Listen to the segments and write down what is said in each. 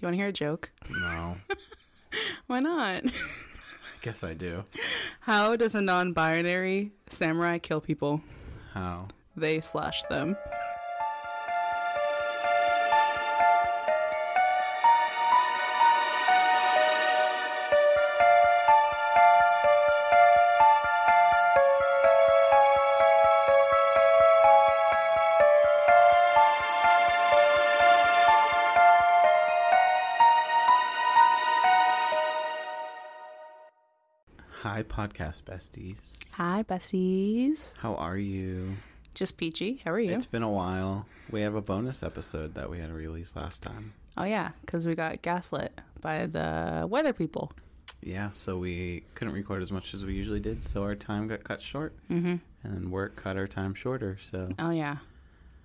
you want to hear a joke? No. Why not? I guess I do. How does a non-binary samurai kill people? How? They slash them. Hi, podcast besties. Hi, besties. How are you? Just peachy. How are you? It's been a while. We have a bonus episode that we had released last time. Oh, yeah, because we got gaslit by the weather people. Yeah, so we couldn't record as much as we usually did, so our time got cut short. Mm-hmm. And then work cut our time shorter, so... Oh, yeah.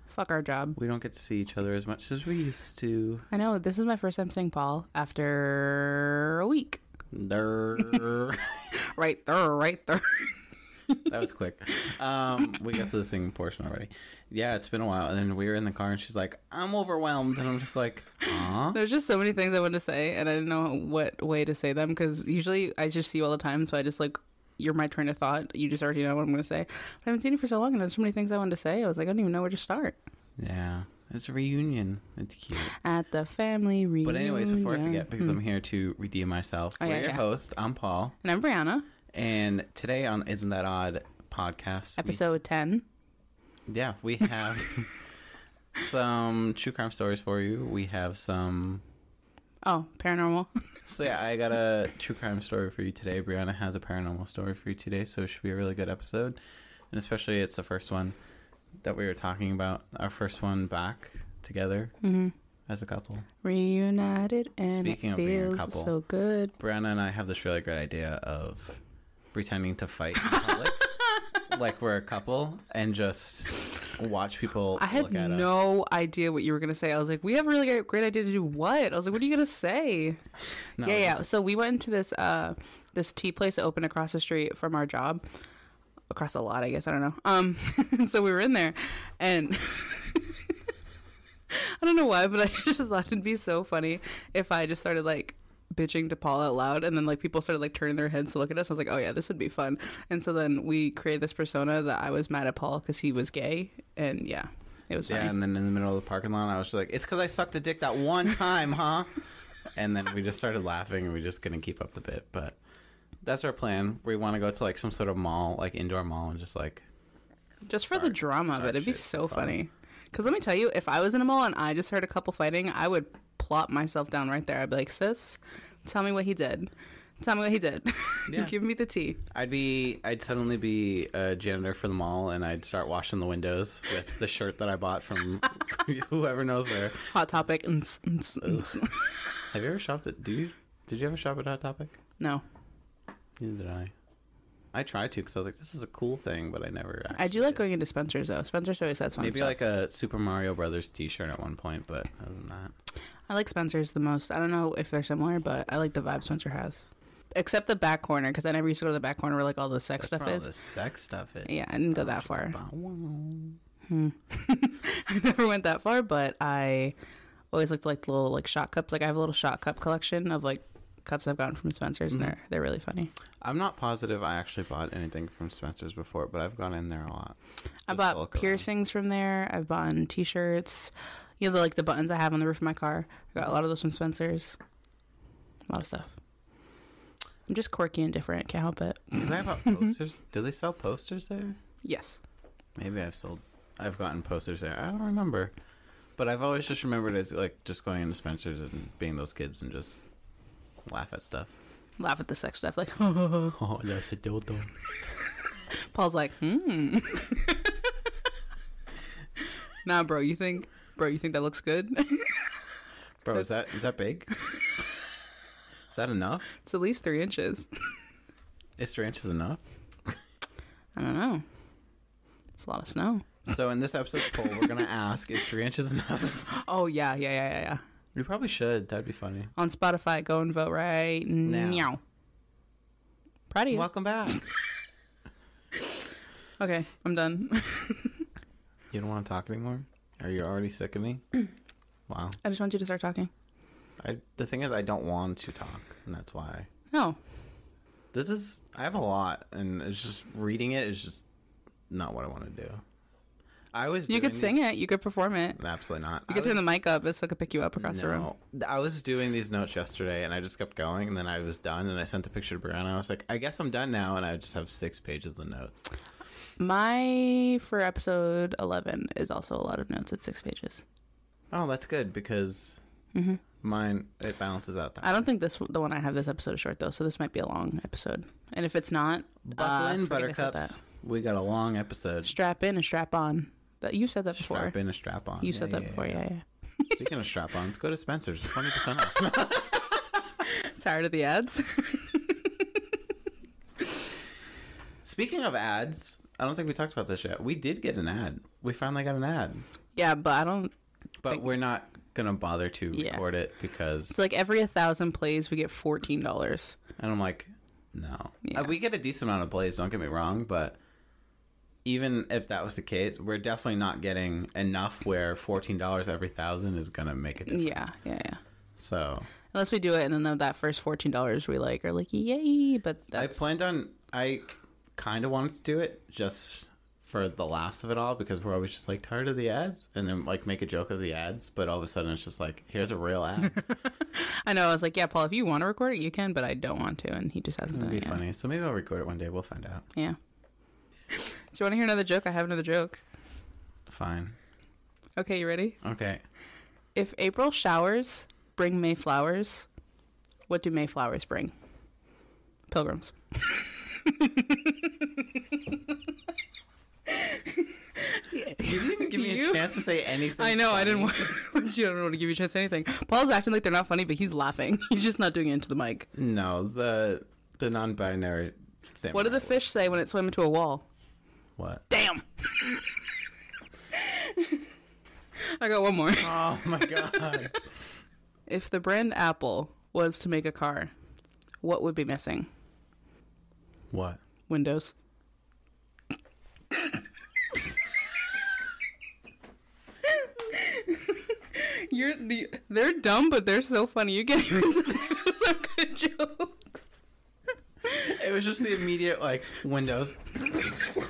Fuck our job. We don't get to see each other as much as we used to. I know. This is my first time seeing Paul after a week. Right there. That was quick. We got to the singing portion already. Yeah, it's been a while. And then we were in the car and she's like, I'm overwhelmed. And I'm just like, aw. There's just so many things I wanted to say and I didn't know what way to say them because usually I just see you all the time. So I just like, you're my train of thought. You just already know what I'm going to say. But I haven't seen you for so long and there's so many things I wanted to say. I was like, I don't even know where to start. Yeah. It's a reunion. It's cute. At the family reunion. But anyways, before I forget, because I'm here to redeem myself, we're your host. I'm Paul. And I'm Breana. And today on Isn't That Odd podcast. Episode 10. Yeah, we have some true crime stories for you. We have some... Oh, paranormal. So yeah, I got a true crime story for you today. Breana has a paranormal story for you today, so it should be a really good episode. And especially it's the first one that we were talking about, our first one back together as a couple. Reunited and Speaking it of being a feels couple, so good. Breana and I have this really great idea of pretending to fight in public like we're a couple and just watch people I had look at no idea what you were going to say. I was like, we have a really great idea to do what? I was like, what are you going to say? No, yeah. So we went into this this tea place that opened across the street from our job. Across a lot, I guess. I don't know. So we were in there and I don't know why, but I just thought it'd be so funny if I just started like bitching to Paul out loud and then like people started like turning their heads to look at us. I was like, oh yeah, this would be fun. And so then we created this persona that I was mad at Paul because he was gay, and yeah, it was funny. Yeah, and then in the middle of the parking lot I was just like, it's because I sucked a dick that one time, huh? And then we just started laughing and we just couldn't keep up the bit. But that's our plan. We want to go to like some sort of mall, like indoor mall, and just like for the drama of it. It'd be so funny. Because let me tell you, if I was in a mall and I just heard a couple fighting, I would plop myself down right there. I'd be like, sis, tell me what he did. Tell me what he did. Yeah. Give me the tea. I'd suddenly be a janitor for the mall, and I'd start washing the windows with the shirt that I bought from whoever knows where. Hot Topic. Have you ever shopped at? Did you ever shop at Hot Topic? No. Neither did I. I tried to because I was like, this is a cool thing, but I never actually I do like going into Spencer's, though. Spencer's always has fun Maybe stuff. like a Super Mario Brothers t-shirt at one point, but other than that. I like Spencer's the most. I don't know if they're similar, but I like the vibe Spencer has. Except the back corner, because I never used to go to the back corner where like all the sex stuff is. All the sex stuff is. Yeah, I didn't go that far. I never went that far, but I always looked like the little like shot cups. Like I have a little shot cup collection of like cups I've gotten from Spencer's, and they're really funny. I'm not positive I actually bought anything from Spencer's before, but I've gone in there a lot. I bought piercings from there. I've bought t-shirts. You know, the buttons I have on the roof of my car. I got a lot of those from Spencer's. A lot of stuff. I'm just quirky and different. Can't help it. Did I bought posters? Do they sell posters there? Yes. Maybe I've gotten posters there. I don't remember. But I've always just remembered as like just going into Spencer's and being those kids and just laugh at stuff. Laugh at the sex stuff. Like, oh, that's a dildo. Paul's like, Nah, bro, you think that looks good? Bro, is that big? Is that enough? It's at least 3 inches. Is 3 inches enough? I don't know. It's a lot of snow. So in this episode's poll, we're going to ask, is 3 inches enough? Oh, yeah. We probably should. That'd be funny. On Spotify, go and vote right now. Proud of you. Welcome back. Okay, I'm done. You don't want to talk anymore? Are you already sick of me? Wow. I just want you to start talking. The thing is, I don't want to talk, and that's why. Oh. I have a lot, and it's just reading it is just not what I want to do. You could sing it. You could perform it. Absolutely not. You could turn the mic up so I could pick you up across the room. I was doing these notes yesterday, and I just kept going, and then I was done, and I sent a picture to Brianna. I was like, I guess I'm done now, and I just have 6 pages of notes. For episode 11 is also a lot of notes at 6 pages. Oh, that's good, because mine, it balances out that I don't think the one I have this episode is short, though, so this might be a long episode. And if it's not, buckle in, buttercups. We got a long episode. Strap in and strap on. You said that before. Strap in and strap on. You said that before, yeah. Speaking of strap-ons, go to Spencer's, 20% off. Tired of the ads? Speaking of ads, I don't think we talked about this yet. We did get an ad. We finally got an ad. Yeah, but I don't... But we're not going to bother to record it because... It's like every 1,000 plays, we get $14. And I'm like, no. Yeah. We get a decent amount of plays, don't get me wrong, but... Even if that was the case, we're definitely not getting enough where $14 every 1,000 is going to make a difference. Yeah. So... Unless we do it, and then that first $14 we are like, yay, but that's... I kind of wanted to do it just for the laughs of it all, because we're always just like tired of the ads, and then like make a joke of the ads, but all of a sudden it's just like, here's a real ad. I know, I was like, yeah, Paul, if you want to record it, you can, but I don't want to, and he just hasn't done it. It'd be funny. So maybe I'll record it one day. We'll find out. Yeah. Do you want to hear another joke? I have another joke. Fine. Okay, you ready? Okay. If April showers bring May flowers, what do May flowers bring? Pilgrims. You didn't even give me a chance to say anything. I know, funny. I didn't want you don't want to give you a chance to say anything. Paul's acting like they're not funny, but he's laughing. He's just not doing it into the mic. No, the non-binary. What did the fish say when it swam into a wall? What? Damn! I got one more. Oh my god. If the brand Apple was to make a car, what would be missing? What? Windows. They're dumb, but they're so funny. You can't even say some good jokes. It was just the immediate, like, Windows.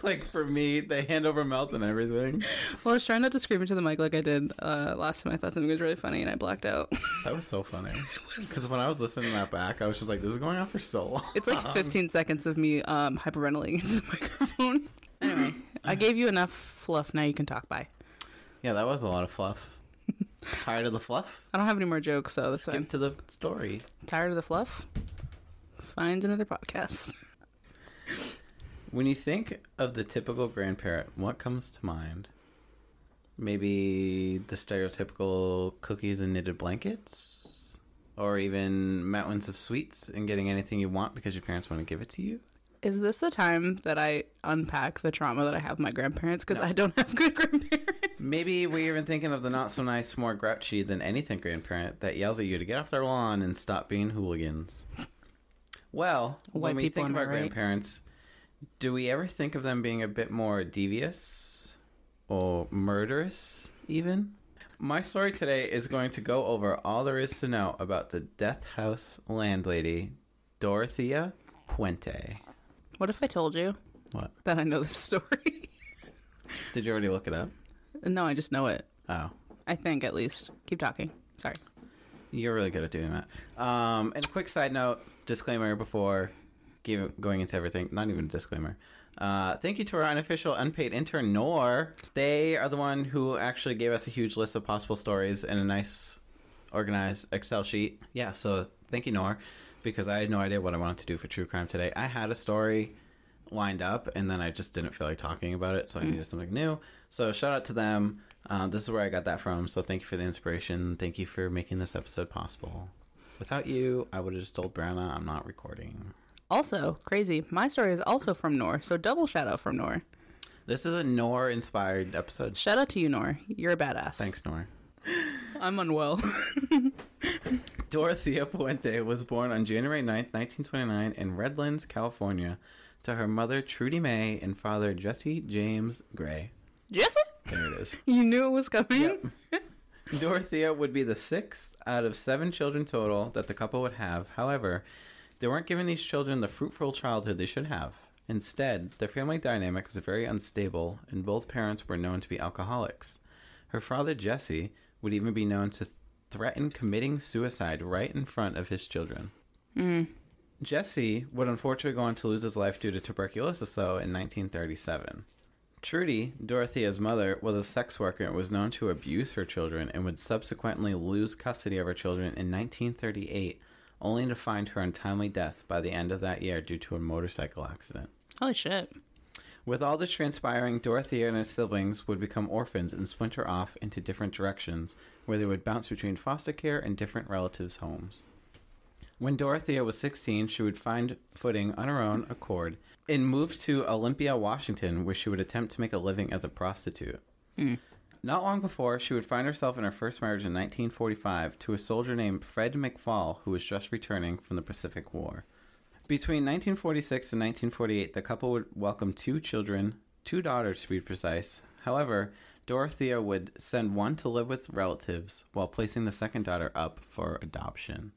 Like, for me, the hand over mouth and everything. Well, I was trying not to scream into the mic like I did last time. I thought something was really funny, and I blacked out. That was so funny. Because when I was listening to that back, I was just like, this is going on for so long. It's like 15 seconds of me hyperventilating into the microphone. Anyway, I gave you enough fluff. Now you can talk. Bye. Yeah, that was a lot of fluff. Tired of the fluff? I don't have any more jokes, so that's Skip fine. to the story. Tired of the fluff? Find another podcast. When you think of the typical grandparent, what comes to mind? Maybe the stereotypical cookies and knitted blankets? Or even mountains of sweets and getting anything you want because your parents want to give it to you? Is this the time that I unpack the trauma that I have with my grandparents? Because I don't have good grandparents. Maybe we're even thinking of the not-so-nice, more grouchy than anything grandparent that yells at you to get off their lawn and stop being hooligans. Well, when we think about grandparents, do we ever think of them being a bit more devious or murderous, even? My story today is going to go over all there is to know about the death house landlady, Dorothea Puente. What if I told you that I know this story? Did you already look it up? No, I just know it. Oh. I think, at least. Keep talking. Sorry. You're really good at doing that. And a quick side note, disclaimer before going into everything. Not even a disclaimer. Thank you to our unofficial unpaid intern, Nor. They are the one who actually gave us a huge list of possible stories and a nice organized Excel sheet. Yeah, so thank you, Nor, because I had no idea what I wanted to do for true crime today. I had a story lined up, and then I just didn't feel like talking about it, so I needed something new. So shout out to them. This is where I got that from, so thank you for the inspiration. Thank you for making this episode possible. Without you, I would have just told Brianna I'm not recording. Also, crazy, my story is also from Nor, so double shout out from Nor. This is a Nor-inspired episode. Shout out to you, Nor. You're a badass. Thanks, Nor. I'm unwell. Dorothea Puente was born on January 9th, 1929 in Redlands, California, to her mother, Trudy May, and father, Jesse James Gray. Jesse? There it is. You knew it was coming? Yep. Dorothea would be the 6th out of 7 children total that the couple would have. However, they weren't giving these children the fruitful childhood they should have. Instead, their family dynamic was very unstable, and both parents were known to be alcoholics. Her father, Jesse, would even be known to threaten committing suicide right in front of his children. Jesse would unfortunately go on to lose his life due to tuberculosis, though, in 1937. Trudy, Dorothea's mother, was a sex worker and was known to abuse her children and would subsequently lose custody of her children in 1938, only to find her untimely death by the end of that year due to a motorcycle accident. Holy shit. With all this transpiring, Dorothea and her siblings would become orphans and splinter off into different directions, where they would bounce between foster care and different relatives' homes. When Dorothea was 16, she would find footing on her own accord and moved to Olympia, Washington, where she would attempt to make a living as a prostitute. Not long before, she would find herself in her first marriage in 1945 to a soldier named Fred McFall, who was just returning from the Pacific War. Between 1946 and 1948, the couple would welcome 2 children, 2 daughters to be precise. However, Dorothea would send one to live with relatives while placing the second daughter up for adoption.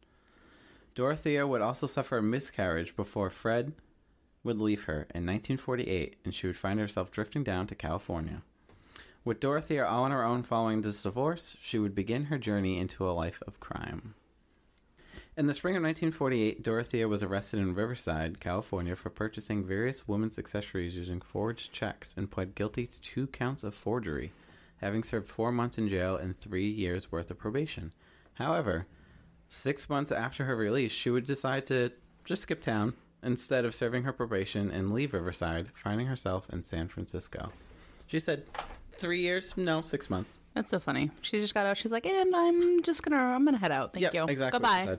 Dorothea would also suffer a miscarriage before Fred would leave her in 1948, and she would find herself drifting down to California. With Dorothea all on her own following this divorce, she would begin her journey into a life of crime. In the spring of 1948, Dorothea was arrested in Riverside, California, for purchasing various women's accessories using forged checks and pled guilty to 2 counts of forgery, having served 4 months in jail and 3 years' worth of probation. However, 6 months after her release, she would decide to just skip town instead of serving her probation and leave Riverside, finding herself in San Francisco. She said, 3 years? No, 6 months. That's so funny. She just got out. She's like, and I'm gonna head out. Thank you. Exactly. Goodbye.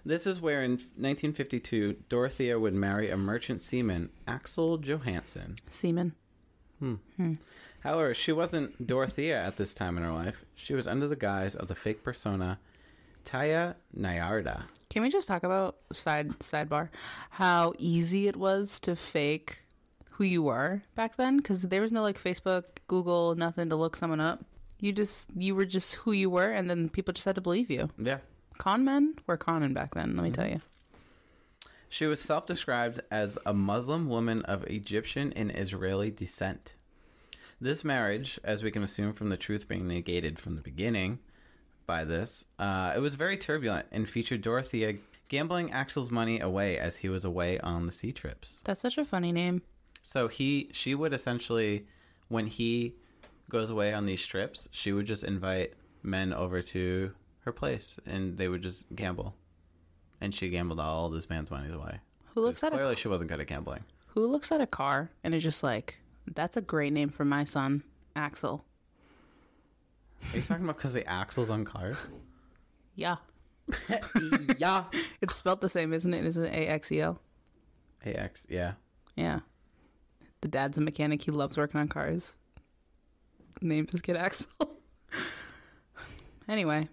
This is where in 1952, Dorothea would marry a merchant seaman, Axel Johansson. Seaman. However, she wasn't Dorothea at this time in her life. She was under the guise of the fake persona Taya Nyarda. Can we just talk about sidebar how easy it was to fake who you were back then? Because there was no like Facebook, Google, nothing to look someone up. You were just who you were, and then people just had to believe you. Yeah. Con men were conning back then, let me tell you. She was self-described as a Muslim woman of Egyptian and Israeli descent. This marriage, as we can assume from the truth being negated from the beginning by this, it was very turbulent and featured Dorothea gambling Axel's money away as he was away on the sea trips. That's such a funny name. So she would essentially, when he goes away on these trips, she would just invite men over to her place and they would just gamble. And she gambled all this man's money away. Clearly she wasn't good at gambling. Who looks at a car and is just like, that's a great name for my son, Axel. Are you talking about because the axles on cars? Yeah. Yeah. It's spelled the same, isn't it? Isn't it A-X-E-L? A-X, yeah. Yeah. The dad's a mechanic. He loves working on cars. Named his kid Axel. Anyway.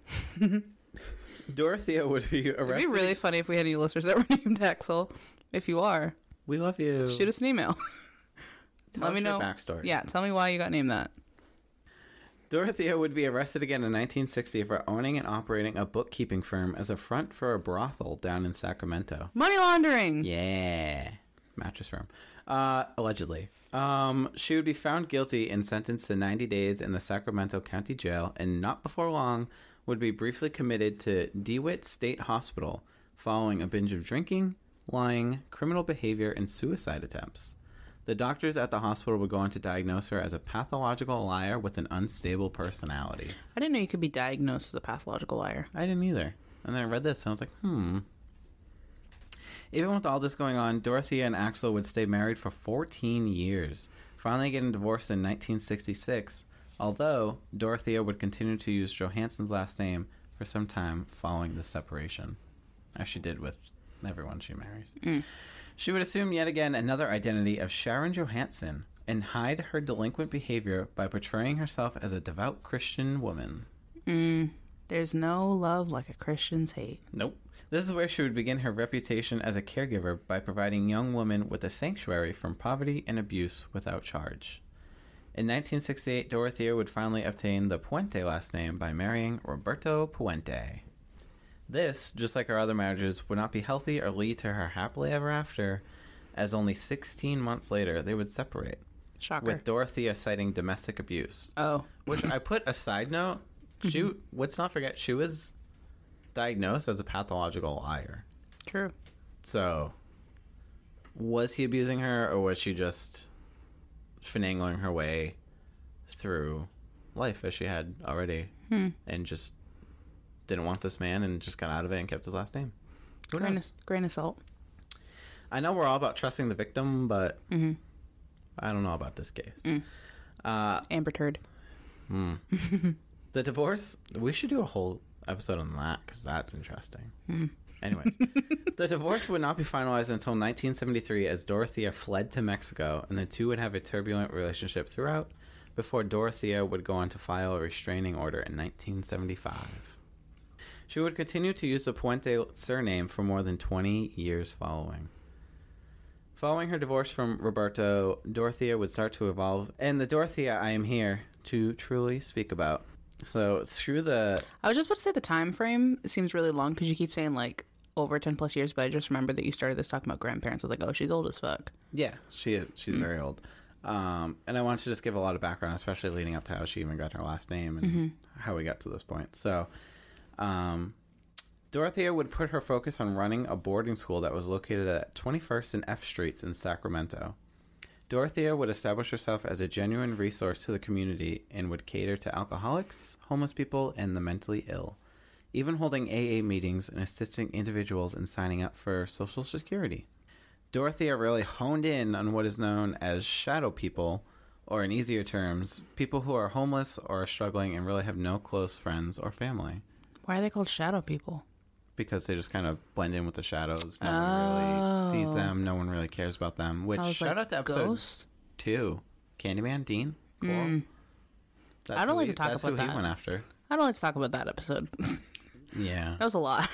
Dorothea would be arrested. It'd be really funny if we had any listeners that were named Axel. If you are. We love you. Shoot us an email. Let me know. Backstory. Yeah, tell me why you got named that. Dorothea would be arrested again in 1960 for owning and operating a bookkeeping firm as a front for a brothel down in Sacramento. Money laundering! Yeah. Mattress firm. Allegedly. She would be found guilty and sentenced to 90 days in the Sacramento County Jail, and not before long would be briefly committed to DeWitt State Hospital following a binge of drinking, lying, criminal behavior, and suicide attempts. The doctors at the hospital would go on to diagnose her as a pathological liar with an unstable personality. I didn't know you could be diagnosed as a pathological liar. I didn't either. And then I read this and I was like, Even with all this going on, Dorothea and Axel would stay married for 14 years, finally getting divorced in 1966, although Dorothea would continue to use Johansson's last name for some time following the separation, as she did with everyone she marries. She would assume yet again another identity of Sharon Johansson and hide her delinquent behavior by portraying herself as a devout Christian woman. There's no love like a Christian's hate. Nope. This is where she would begin her reputation as a caregiver by providing young women with a sanctuary from poverty and abuse without charge. In 1968, Dorothea would finally obtain the Puente last name by marrying Roberto Puente. This, just like her other marriages, would not be healthy or lead to her happily ever after, as only 16 months later they would separate. Shocker. With Dorothea citing domestic abuse. Oh. Which I put a side note. Let's not forget, she was diagnosed as a pathological liar. True. So, was he abusing her, or was she just finagling her way through life as she had already and just didn't want this man and just got out of it and kept his last name? Who knows? Grain of salt. I know we're all about trusting the victim, but I don't know about this case. Amber Turd. The divorce, we should do a whole episode on that because that's interesting. Anyway, the divorce would not be finalized until 1973 as Dorothea fled to Mexico, and the two would have a turbulent relationship throughout before Dorothea would go on to file a restraining order in 1975. She would continue to use the Puente surname for more than 20 years following. Following her divorce from Roberto, Dorothea would start to evolve, and the Dorothea I am here to truly speak about. So, screw the... I was just about to say the time frame seems really long because you keep saying, like, over 10 plus years, but I just remember that you started this talking about grandparents. I was like, oh, she's old as fuck. Yeah, she's very old. And I wanted to just give a lot of background, especially leading up to how she even got her last name and how we got to this point. So, Dorothea would put her focus on running a boarding school that was located at 21st and F Streets in Sacramento. Dorothea would establish herself as a genuine resource to the community and would cater to alcoholics, homeless people, and the mentally ill, even holding AA meetings and assisting individuals in signing up for Social Security. Dorothea really honed in on what is known as shadow people, or in easier terms, people who are homeless or are struggling and really have no close friends or family. Why are they called shadow people? Because they just kind of blend in with the shadows. No one really sees them. No one really cares about them. Which, shout out to episode 2. Candyman, Dean. Cool. I don't like to talk about that. That's who he went after. I don't like to talk about that episode. Yeah. That was a lot.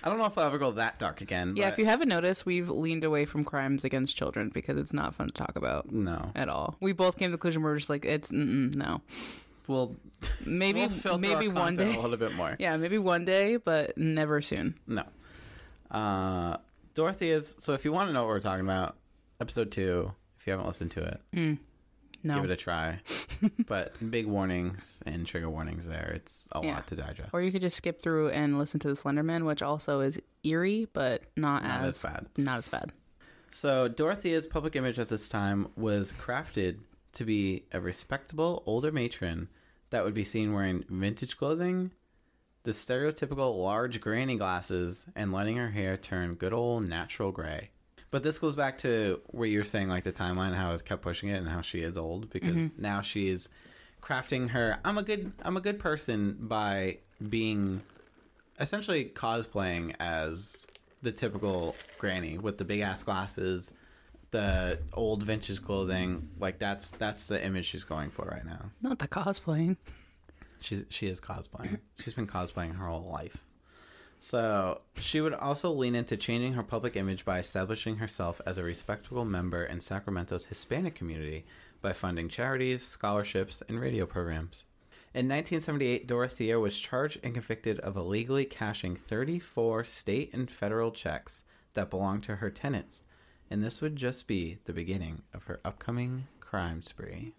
I don't know if I'll ever go that dark again. Yeah, if you haven't noticed, we've leaned away from crimes against children because it's not fun to talk about. No. At all. We both came to the conclusion where we're just like, it's, no. We'll maybe one day. A little bit more. Yeah, maybe one day, but never soon. No. Dorothea's. So if you want to know what we're talking about, episode 2. If you haven't listened to it, no, give it a try. But big warnings and trigger warnings there. It's a lot to digest. Or you could just skip through and listen to the Slender Man, which also is eerie, but not as bad. Not as bad. So Dorothea's public image at this time was crafted to be a respectable older matron that would be seen wearing vintage clothing, the stereotypical large granny glasses, and letting her hair turn good old natural gray. But this goes back to what you're saying, like the timeline, how it's kept pushing it and how she is old, because now she's crafting her I'm a good person by being essentially cosplaying as the typical granny with the big ass glasses, the old vintage clothing. Like that's the image she's going for right now. Not the cosplaying. She is cosplaying. She's been cosplaying her whole life. So she would also lean into changing her public image by establishing herself as a respectable member in Sacramento's Hispanic community by funding charities, scholarships, and radio programs. In 1978, Dorothea was charged and convicted of illegally cashing 34 state and federal checks that belonged to her tenants, and this would just be the beginning of her upcoming crime spree.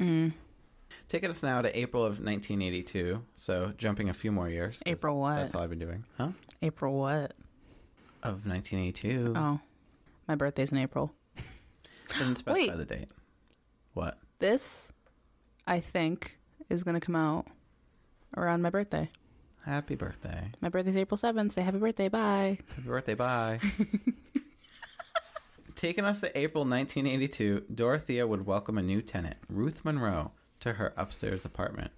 Taking us now to April of 1982, so jumping a few more years. April what? That's all I've been doing. Huh? April what? Of 1982. Oh, my birthday's in April. Didn't specify the date. What? This, I think, is going to come out around my birthday. Happy birthday. My birthday's April 7th. Say happy birthday, bye. Happy birthday, bye. Taking us to April 1982, Dorothea would welcome a new tenant, Ruth Monroe, to her upstairs apartment.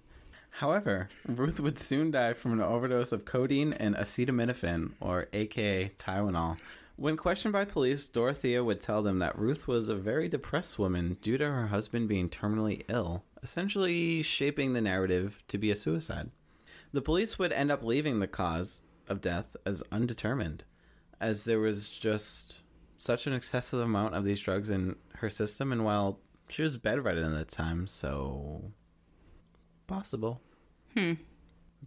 However, Ruth would soon die from an overdose of codeine and acetaminophen, or aka Tylenol. When questioned by police, Dorothea would tell them that Ruth was a very depressed woman due to her husband being terminally ill, essentially shaping the narrative to be a suicide. The police would end up leaving the cause of death as undetermined, as there was just such an excessive amount of these drugs in her system, and while She was bedridden at the time, so possible.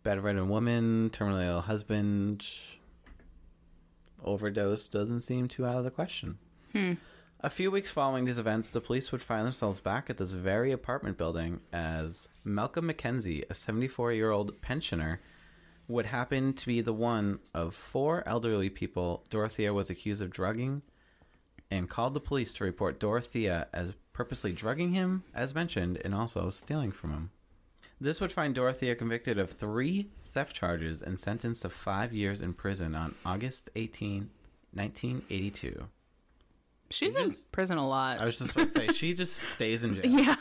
Bedridden woman, terminally ill husband, overdose doesn't seem too out of the question. A few weeks following these events, the police would find themselves back at this very apartment building as Malcolm McKenzie, a 74-year-old pensioner, would happen to be the one of 4 elderly people Dorothea was accused of drugging, and called the police to report Dorothea as purposely drugging him, as mentioned, and also stealing from him. This would find Dorothea convicted of 3 theft charges and sentenced to 5 years in prison on August 18, 1982. She's in prison a lot. I was just about to say, she just stays in jail. Yeah.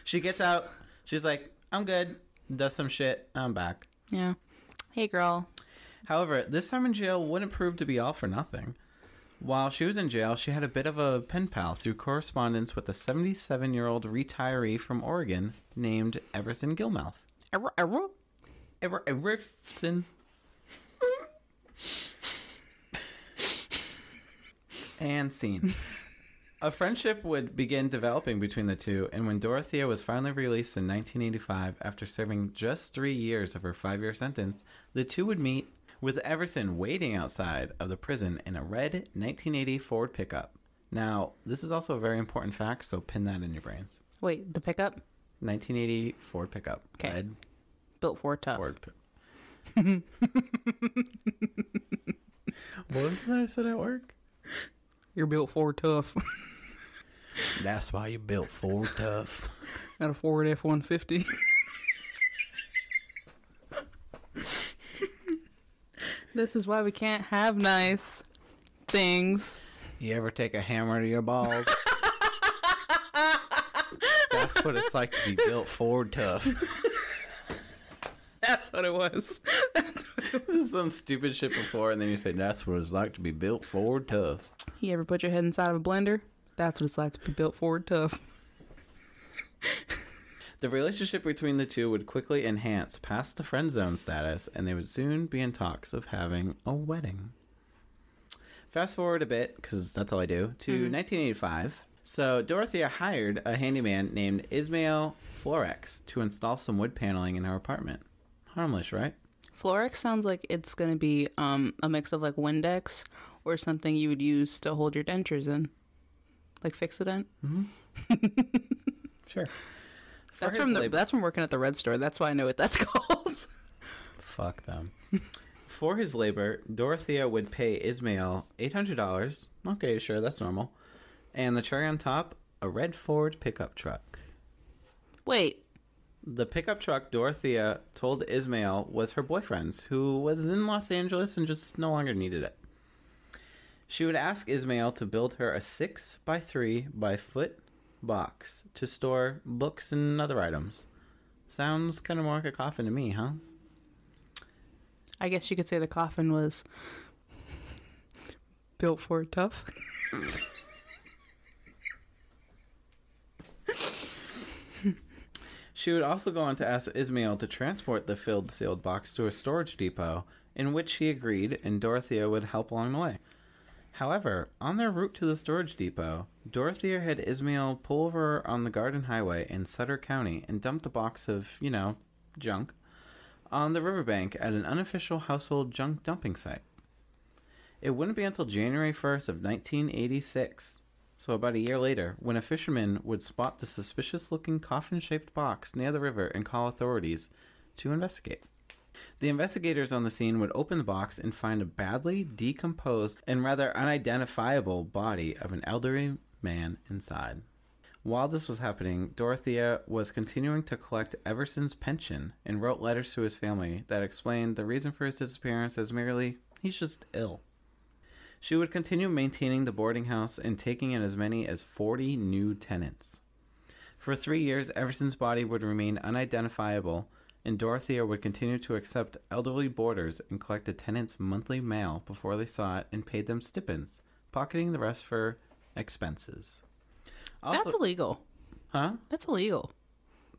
She gets out, she's like, I'm good, does some shit, I'm back. Yeah. Hey, girl. However, this time in jail wouldn't prove to be all for nothing. While she was in jail, she had a bit of a pen pal through correspondence with a 77-year-old retiree from Oregon named Everson Gilmouth. Everson. And scene. A friendship would begin developing between the two, and when Dorothea was finally released in 1985 after serving just 3 years of her 5-year sentence, the two would meet, with Everson waiting outside of the prison in a red 1980 Ford pickup. Now, this is also a very important fact, so pin that in your brains. Wait, the pickup? 1980 Ford pickup. Okay. Red Built for tough. Ford What was that I said at work? You're built for tough. That's why you built Ford tough. Got a Ford F-150. This is why we can't have nice things. You ever take a hammer to your balls? That's what it's like to be built Ford tough. That's what it was. Some stupid shit before, and then you say, that's what it's like to be built Ford tough. You ever put your head inside of a blender? That's what it's like to be built Ford tough. The relationship between the two would quickly enhance past the friend zone status, and they would soon be in talks of having a wedding. Fast forward a bit, because that's all I do, to 1985. So Dorothea hired a handyman named Ismail Florex to install some wood paneling in her apartment. Harmless, right? Florex sounds like it's going to be a mix of like Windex or something you would use to hold your dentures in. Like Fix-A-Dent. Sure. That's from working at the Red Store. That's why I know what that's called. Fuck them. For his labor, Dorothea would pay Ismail $800. Okay, sure, that's normal. And the cherry on top, a red Ford pickup truck. Wait. The pickup truck Dorothea told Ismail was her boyfriend's, who was in Los Angeles and just no longer needed it. She would ask Ismail to build her a 6x3 by foot box to store books and other items. Sounds kind of more like a coffin to me, huh? I guess you could say the coffin was built for tough. She would also go on to ask Ismail to transport the filled sealed box to a storage depot, in which he agreed, and Dorothea would help along the way. However, on their route to the storage depot, Dorothea had Ismail pull over on the Garden Highway in Sutter County and dump the box of, junk, on the riverbank at an unofficial household junk dumping site. It wouldn't be until January 1st of 1986, so about a year later, when a fisherman would spot the suspicious-looking coffin-shaped box near the river and call authorities to investigate. The investigators on the scene would open the box and find a badly decomposed and rather unidentifiable body of an elderly man inside. While this was happening, Dorothea was continuing to collect Everson's pension and wrote letters to his family that explained the reason for his disappearance as merely, he's just ill. She would continue maintaining the boarding house and taking in as many as 40 new tenants. For 3 years, Everson's body would remain unidentifiable, and Dorothea would continue to accept elderly boarders and collect the tenants' monthly mail before they saw it and paid them stipends, pocketing the rest for expenses. Also, That's illegal. Huh? That's illegal.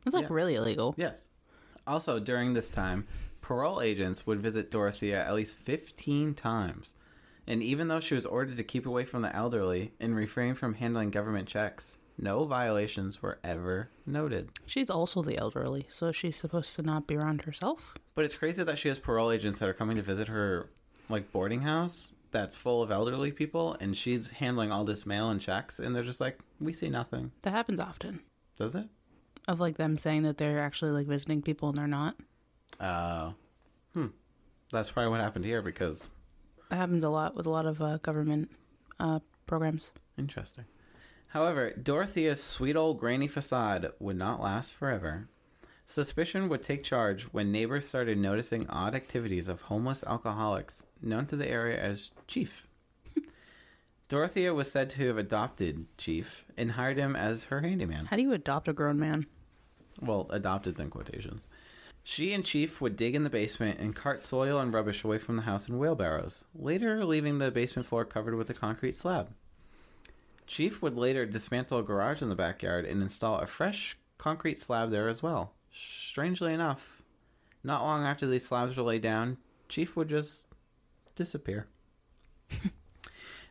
That's really illegal. Yes. Also, during this time, parole agents would visit Dorothea at least 15 times. And even though she was ordered to keep away from the elderly and refrain from handling government checks, No violations were ever noted. She's also the elderly, so she's supposed to not be around herself. But it's crazy that she has parole agents that are coming to visit her, like, boarding house that's full of elderly people, and she's handling all this mail and checks, and they're just like, we see nothing. That happens often. Does it? Of, like, them saying that they're actually, like, visiting people and they're not. That's probably what happened here, because... That happens a lot with a lot of government programs. Interesting. However, Dorothea's sweet old granny facade would not last forever. Suspicion would take charge when neighbors started noticing odd activities of homeless alcoholics known to the area as Chief. Dorothea was said to have adopted Chief and hired him as her handyman. How do you adopt a grown man? Well, adopted's in quotations. She and Chief would dig in the basement and cart soil and rubbish away from the house in wheelbarrows, later leaving the basement floor covered with a concrete slab. Chief would later dismantle a garage in the backyard and install a fresh concrete slab there as well. Strangely enough, not long after these slabs were laid down, Chief would just disappear.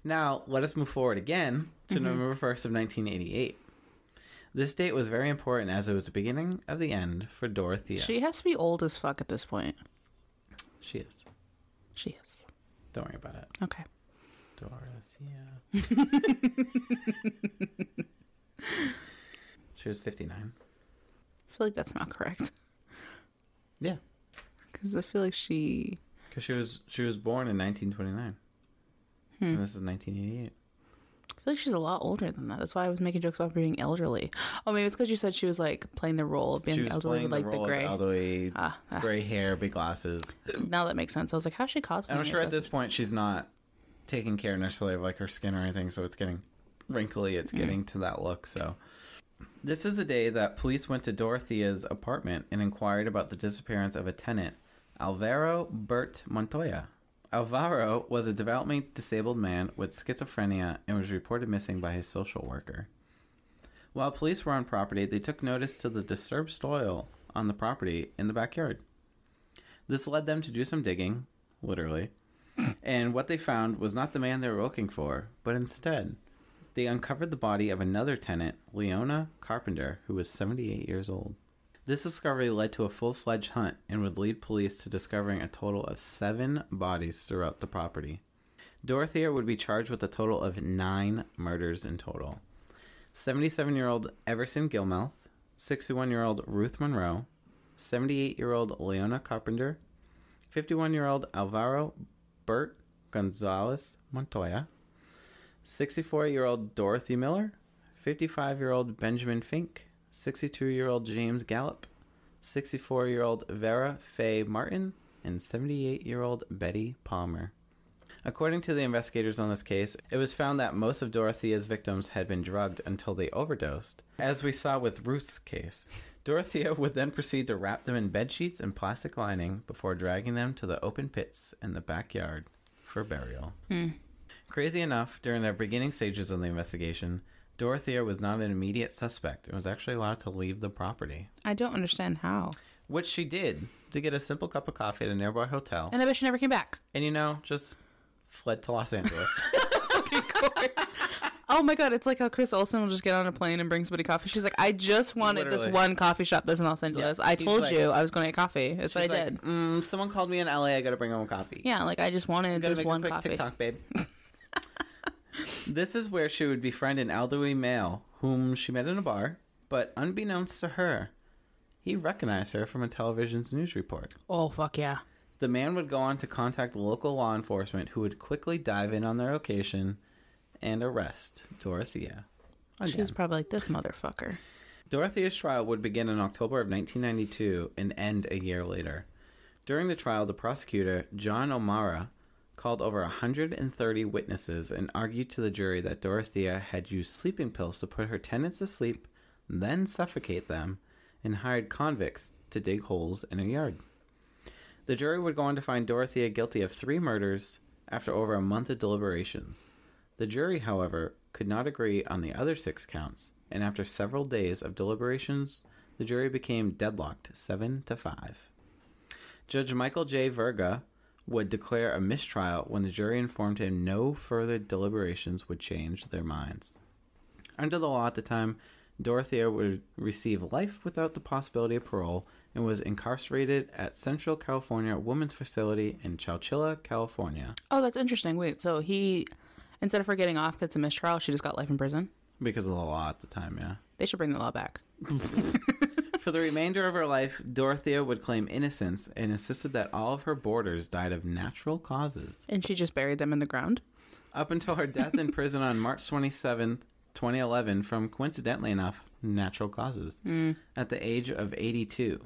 Now, let us move forward again to November 1st of 1988. This date was very important as it was the beginning of the end for Dorothea. She has to be old as fuck at this point. She is. She is. Don't worry about it. Okay. Dorothea. She was 59. I feel like that's not correct. Yeah. Because I feel like she... Because she was born in 1929. And this is 1988. I feel like she's a lot older than that. That's why I was making jokes about being elderly. Oh, maybe it's because you said she was like playing the role of being elderly with like the gray. Elderly, gray hair, big glasses. Now that makes sense. I was like, how's she cosplaying? And I'm sure at this point she's not taking care necessarily of like her skin or anything, so it's getting wrinkly. It's getting to that look. So this is the day that police went to Dorothea's apartment and inquired about the disappearance of a tenant, Alvaro Bert Montoya. Alvaro was a developmentally disabled man with schizophrenia and was reported missing by his social worker. While police were on property, they took notice to the disturbed soil on the property in the backyard. This led them to do some digging, literally, and what they found was not the man they were looking for, but instead, they uncovered the body of another tenant, Leona Carpenter, who was 78 years old. This discovery led to a full-fledged hunt and would lead police to discovering a total of 7 bodies throughout the property. Dorothea would be charged with a total of 9 murders in total. 77-year-old Everson Gilmouth, 61-year-old Ruth Monroe, 78-year-old Leona Carpenter, 51-year-old Alvaro Bert Gonzalez Montoya, 64-year-old Dorothy Miller, 55-year-old Benjamin Fink, 62-year-old James Gallup, 64-year-old Vera Faye Martin, and 78-year-old Betty Palmer. According to the investigators on this case, it was found that most of Dorothea's victims had been drugged until they overdosed. As we saw with Ruth's case, Dorothea would then proceed to wrap them in bedsheets and plastic lining before dragging them to the open pits in the backyard for burial. Crazy enough, during the beginning stages of the investigation, Dorothea was not an immediate suspect and was actually allowed to leave the property. I don't understand how. Which she did, to get a simple cup of coffee at a nearby hotel. And I bet she never came back. And just fled to Los Angeles. Okay, cool. Oh my god, it's like how Chris Olsen will just get on a plane and bring somebody coffee. She's like, I just wanted this one coffee shop that's in Los Angeles. Yeah, I told you I was going to get coffee. That's what I did. Someone called me in LA, I got to bring home coffee. Yeah, like I just wanted this one coffee. TikTok, babe. This is where she would befriend an elderly male whom she met in a bar, but unbeknownst to her, he recognized her from a television's news report. Oh, fuck yeah. The man would go on to contact local law enforcement, who would quickly dive in on their location and arrest Dorothea. She was probably like, this motherfucker. Dorothea's trial would begin in October of 1992 and end a year later. During the trial, the prosecutor, John O'Mara, called over 130 witnesses and argued to the jury that Dorothea had used sleeping pills to put her tenants to sleep, then suffocate them, and hired convicts to dig holes in her yard. The jury would go on to find Dorothea guilty of 3 murders after over a month of deliberations. The jury, however, could not agree on the other 6 counts, and after several days of deliberations, the jury became deadlocked 7-5. Judge Michael J. Verga would declare a mistrial when the jury informed him no further deliberations would change their minds. Under the law at the time, Dorothea would receive life without the possibility of parole and was incarcerated at Central California Women's Facility in Chowchilla, California. Oh, that's interesting. Wait, so he, instead of her getting off because it's a mistrial, she just got life in prison? Because of the law at the time, yeah. They should bring the law back. For the remainder of her life, Dorothea would claim innocence and insisted that all of her boarders died of natural causes. And she just buried them in the ground? Up until her death in prison on March 27th, 2011, from, coincidentally enough, natural causes, at the age of 82.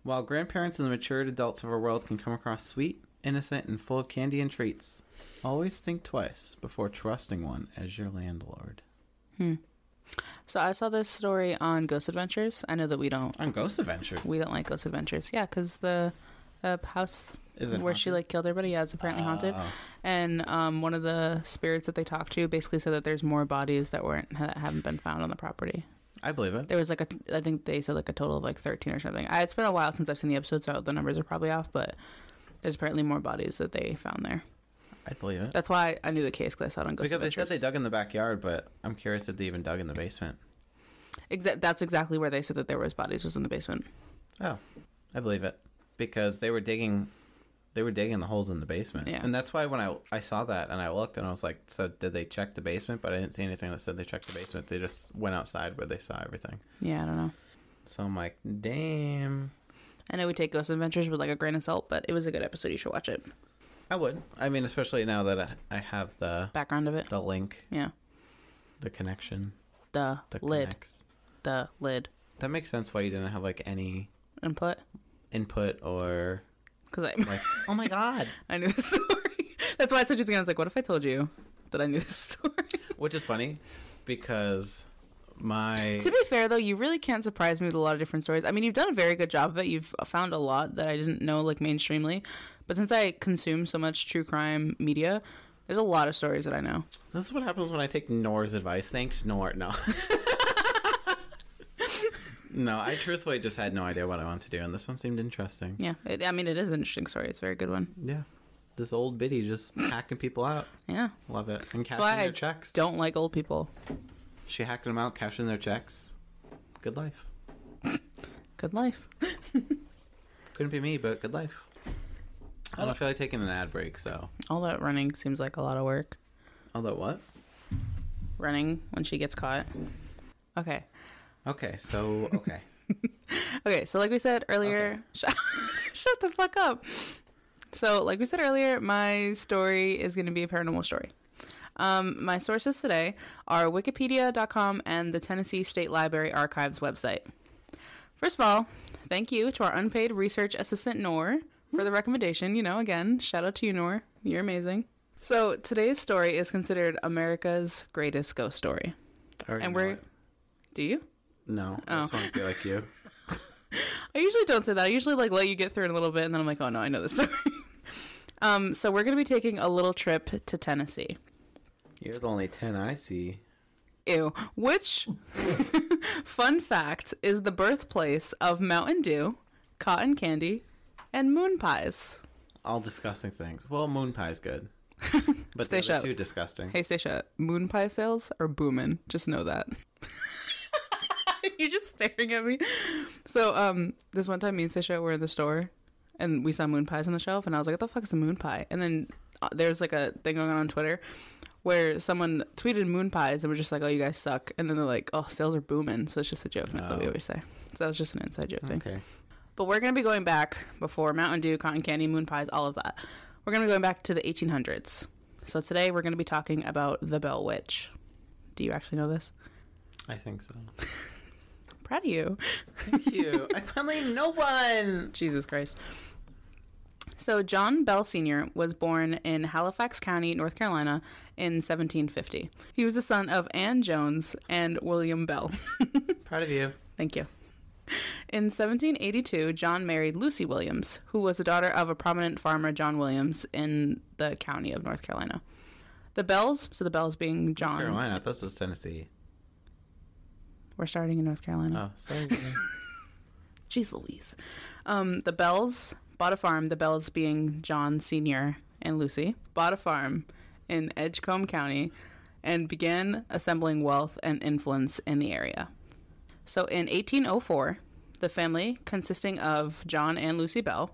While grandparents and the matured adults of our world can come across sweet, innocent, and full of candy and treats, always think twice before trusting one as your landlord. So I saw this story on Ghost Adventures. I know that we don't... On Ghost Adventures? We don't like Ghost Adventures. Yeah, because the house Is it where haunted? she like killed everybody, yeah, it's apparently haunted. And one of the spirits that they talked to basically said that there's more bodies that haven't been found on the property. I believe it. There was like I think they said like a total of like 13 or something. It's been a while since I've seen the episode, so the numbers are probably off, but there's apparently more bodies that they found there. I believe it. That's why I knew the case, because I saw it on Ghost Because Adventures. they said they dug in the backyard, but I'm curious if they even dug in the basement. That's exactly where they said that there was bodies, was in the basement. Oh, I believe it. Because they were digging the holes in the basement. Yeah. And that's why when I saw that and I looked and I was like, so did they check the basement? But I didn't see anything that said they checked the basement. They just went outside where they saw everything. Yeah, I don't know. So I'm like, damn. I know we take Ghost Adventures with like a grain of salt, but it was a good episode. You should watch it. I would. I mean, especially now that I have the Background of it. the link, Yeah. the connection, The lid. connects. The lid. That makes sense why you didn't have like any Input. input or Because like, oh my God. I knew the story. That's why I told you the thing. I was like, what if I told you that I knew the story? Which is funny because To be fair, though, you really can't surprise me with a lot of different stories. I mean, you've done a very good job of it. You've found a lot that I didn't know, like, mainstreamly. But since I consume so much true crime media, there's a lot of stories that I know. This is what happens when I take Nor's advice. Thanks, Nor. No. No, I truthfully just had no idea what I wanted to do, and this one seemed interesting. Yeah. It is an interesting story. It's a very good one. Yeah. This old biddy just hacking people out. Yeah. Love it. And That's cashing why their I checks. don't like old people. She hacked them out, cashing their checks. Good life. Good life. Couldn't be me, but good life. I don't feel like taking an ad break, so. All that running seems like a lot of work. All that what? Running when she gets caught. Okay. Okay, so, okay. Okay, so like we said earlier, shut the fuck up. So like we said earlier, my story is going to be a paranormal story. My sources today are wikipedia.com and the Tennessee State Library Archives website. First of all, thank you to our unpaid research assistant, Nor, for the recommendation. You know, again, shout out to you, Nor. You're amazing. So today's story is considered America's greatest ghost story. And we're... Do you? No, I just want to be like you. I usually don't say that. I usually like let you get through it a little bit, and then I'm like, oh no, I know the story. So we're going to be taking a little trip to Tennessee. You're the only 10 I see. Ew. Which, fun fact, is the birthplace of Mountain Dew, cotton candy, and moon pies. All disgusting things. Well, moon pie's good. But Stay the other shut. two disgusting. Hey, Stacia, moon pie sales are booming. Just know that. You're just staring at me. So, this one time, me and Stacia were in the store, and we saw moon pies on the shelf, and I was like, what the fuck is a moon pie? And then there's like a thing going on Twitter where someone tweeted moon pies and was just like, oh, you guys suck. And then they're like, oh, sales are booming. So it's just a joke that we always say. So that was just an inside joke thing. Okay. But we're going to be going back before Mountain Dew, cotton candy, moon pies, all of that. We're going to be going back to the 1800s. So today we're going to be talking about the Bell Witch. Do you actually know this? I think so. Proud of you. Thank you. I finally know one. Jesus Christ. So John Bell Sr. was born in Halifax County, North Carolina in 1750. He was the son of Anne Jones and William Bell. Proud of you. Thank you. In 1782, John married Lucy Williams, who was the daughter of a prominent farmer, John Williams, in the county of North Carolina. The Bells, so the Bells being John. North Carolina. I thought this was Tennessee. We're starting in North Carolina. Oh, sorry. Jeez Louise. The Bells bought a farm, the Bells being John Sr. and Lucy, bought a farm in Edgecombe County and began assembling wealth and influence in the area. So in 1804, the family, consisting of John and Lucy Bell,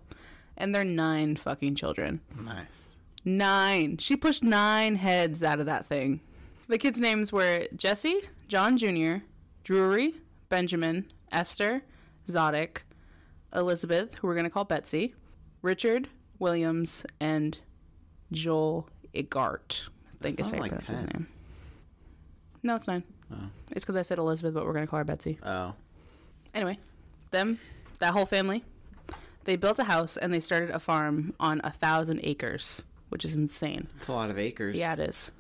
and their 9 fucking children. Nice. 9. She pushed 9 heads out of that thing. The kids' names were Jesse, John Jr., Drury, Benjamin, Esther, Zodic, Elizabeth, who we're going to call Betsy, Richard, Williams, and Joel Igart. I think is how you pronounce his name. No, it's 9. Oh. It's because I said Elizabeth, but we're going to call her Betsy. Oh. Anyway, that whole family, they built a house and they started a farm on 1,000 acres, which is insane. It's a lot of acres. Yeah, it is.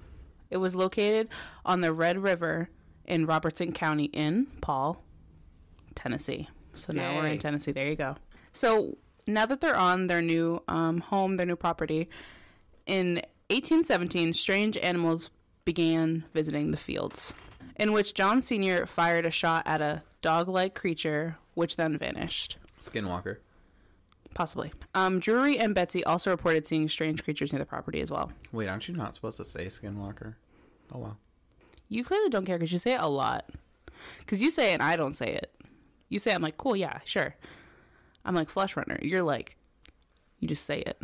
It was located on the Red River in Robertson County in Paul, Tennessee. So now we're in Tennessee. There you go. So now that they're on their new home, their new property, in 1817, strange animals began visiting the fields, in which John Sr. fired a shot at a dog-like creature, which then vanished. Skinwalker. Possibly. Drury and Betsy also reported seeing strange creatures near the property as well. Wait, aren't you not supposed to say Skinwalker? Oh, well. You clearly don't care because you say it a lot. Because you say it and I don't say it. You say it, I'm like, cool, yeah, sure. I'm like, Flesh Runner. You're like, you just say it.